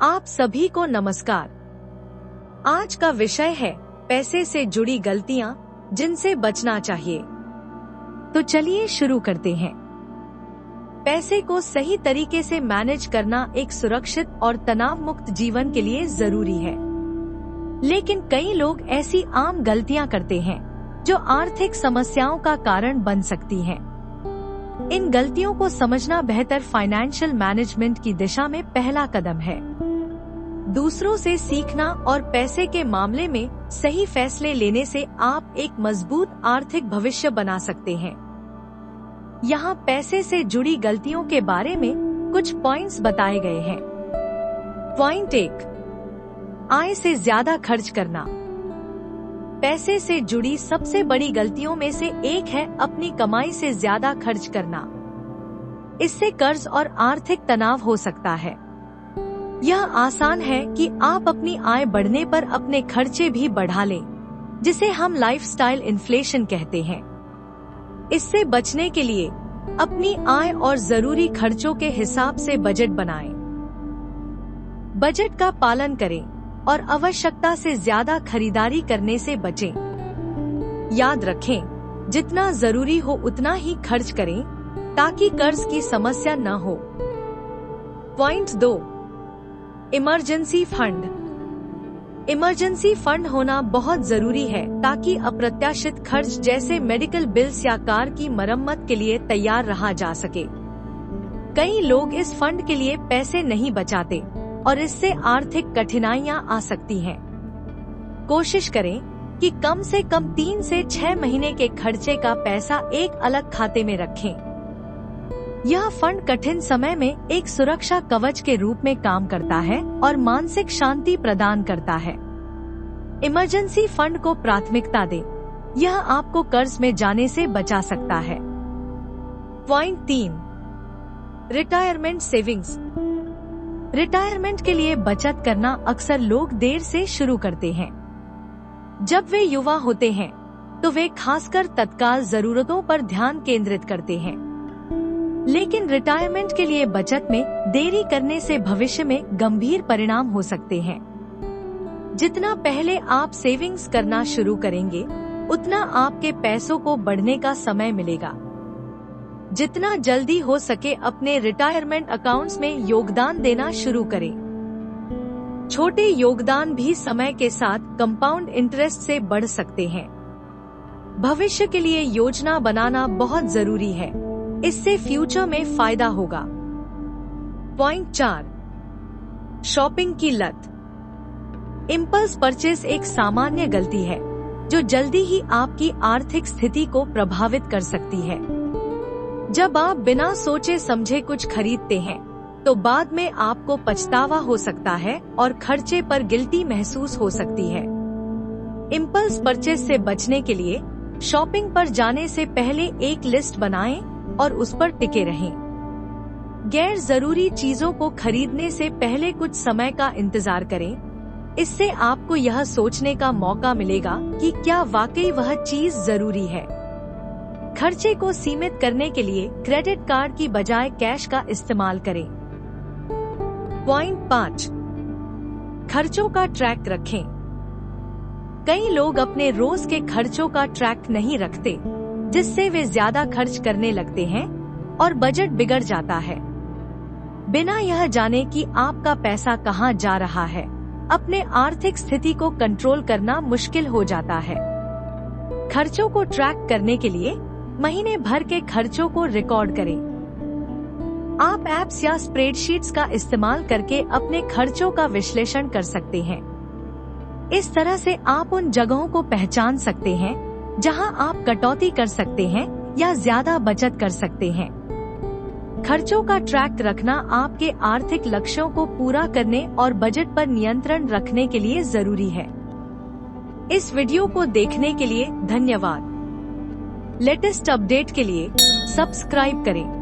आप सभी को नमस्कार। आज का विषय है पैसे से जुड़ी गलतियां जिनसे बचना चाहिए। तो चलिए शुरू करते हैं। पैसे को सही तरीके से मैनेज करना एक सुरक्षित और तनाव मुक्त जीवन के लिए जरूरी है, लेकिन कई लोग ऐसी आम गलतियां करते हैं जो आर्थिक समस्याओं का कारण बन सकती हैं। इन गलतियों को समझना बेहतर फाइनेंशियल मैनेजमेंट की दिशा में पहला कदम है। दूसरों से सीखना और पैसे के मामले में सही फैसले लेने से आप एक मजबूत आर्थिक भविष्य बना सकते हैं। यहाँ पैसे से जुड़ी गलतियों के बारे में कुछ पॉइंट्स बताए गए हैं। पॉइंट 1, आय से ज्यादा खर्च करना। पैसे से जुड़ी सबसे बड़ी गलतियों में से एक है अपनी कमाई से ज्यादा खर्च करना। इससे कर्ज और आर्थिक तनाव हो सकता है। यह आसान है कि आप अपनी आय बढ़ने पर अपने खर्चे भी बढ़ा लें, जिसे हम लाइफस्टाइल इन्फ्लेशन कहते हैं। इससे बचने के लिए अपनी आय और जरूरी खर्चों के हिसाब से बजट बनाएं। बजट का पालन करें और आवश्यकता से ज्यादा खरीदारी करने से बचें। याद रखें, जितना जरूरी हो उतना ही खर्च करें ताकि कर्ज की समस्या न हो। Point 2, emergency fund. Emergency fund होना बहुत जरूरी है ताकि अप्रत्याशित खर्च जैसे मेडिकल बिल्स या कार की मरम्मत के लिए तैयार रहा जा सके। कई लोग इस फंड के लिए पैसे नहीं बचाते और इससे आर्थिक कठिनाइयां आ सकती हैं। कोशिश करें कि कम से कम 3 से 6 महीने के खर्चे का पैसा एक अलग खाते में रखें। यह फंड कठिन समय में एक सुरक्षा कवच के रूप में काम करता है और मानसिक शांति प्रदान करता है। इमरजेंसी फंड को प्राथमिकता दें, यह आपको कर्ज में जाने से बचा सकता है। Point 3, retirement savings. रिटायरमेंट के लिए बचत करना अक्सर लोग देर से शुरू करते हैं। जब वे युवा होते हैं तो वे खासकर तत्काल जरूरतों पर ध्यान केंद्रित करते हैं, लेकिन रिटायरमेंट के लिए बचत में देरी करने से भविष्य में गंभीर परिणाम हो सकते हैं। जितना पहले आप सेविंग्स करना शुरू करेंगे, उतना आपके पैसों को बढ़ने का समय मिलेगा। जितना जल्दी हो सके अपने रिटायरमेंट अकाउंट्स में योगदान देना शुरू करें। छोटे योगदान भी समय के साथ कंपाउंड इंटरेस्ट से बढ़ सकते हैं। भविष्य के लिए योजना बनाना बहुत जरूरी है, इससे फ्यूचर में फायदा होगा। पॉइंट 4, शॉपिंग की लत। इम्पल्स परचेस एक सामान्य गलती है जो जल्दी ही आपकी आर्थिक स्थिति को प्रभावित कर सकती है। जब आप बिना सोचे समझे कुछ खरीदते हैं तो बाद में आपको पछतावा हो सकता है और खर्चे पर गिल्टी महसूस हो सकती है। इम्पल्स परचेस से बचने के लिए शॉपिंग पर जाने से पहले एक लिस्ट बनाएं और उस पर टिके रहें। गैर जरूरी चीजों को खरीदने से पहले कुछ समय का इंतजार करें। इससे आपको यह सोचने का मौका मिलेगा कि क्या वाकई वह चीज जरूरी है। खर्चे को सीमित करने के लिए क्रेडिट कार्ड की बजाय कैश का इस्तेमाल करें। पॉइंट 5, खर्चों का ट्रैक रखें। कई लोग अपने रोज के खर्चों का ट्रैक नहीं रखते, जिससे वे ज्यादा खर्च करने लगते हैं और बजट बिगड़ जाता है। बिना यह जाने कि आपका पैसा कहां जा रहा है, अपने आर्थिक स्थिति को कंट्रोल करना मुश्किल हो जाता है। खर्चों को ट्रैक करने के लिए महीने भर के खर्चों को रिकॉर्ड करें। आप ऐप्स या स्प्रेडशीट्स का इस्तेमाल करके अपने खर्चों का विश्लेषण कर सकते हैं। इस तरह से आप उन जगहों को पहचान सकते हैं जहां आप कटौती कर सकते हैं या ज्यादा बचत कर सकते हैं। खर्चों का ट्रैक रखना आपके आर्थिक लक्ष्यों को पूरा करने और बजट पर नियंत्रण रखने के लिए जरूरी है। इस वीडियो को देखने के लिए धन्यवाद। लेटेस्ट अपडेट के लिए सब्सक्राइब करें।